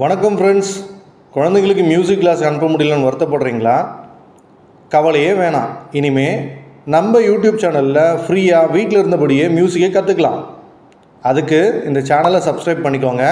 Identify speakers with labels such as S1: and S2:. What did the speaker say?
S1: வணக்கம் ஃப்ரெண்ட்ஸ். குழந்தைங்களுக்கு music class அனுப்ப முடியலன்னு வருத்தப்படுறீங்களா? கவலையே வேணாம். இனிமே நம்ம யூடியூப் சேனலில் ஃப்ரீயாக வீட்டில் இருந்தபடியே மியூசிக்கை கற்றுக்கலாம். அதுக்கு இந்த சேனலை சப்ஸ்கிரைப் பண்ணிக்கோங்க.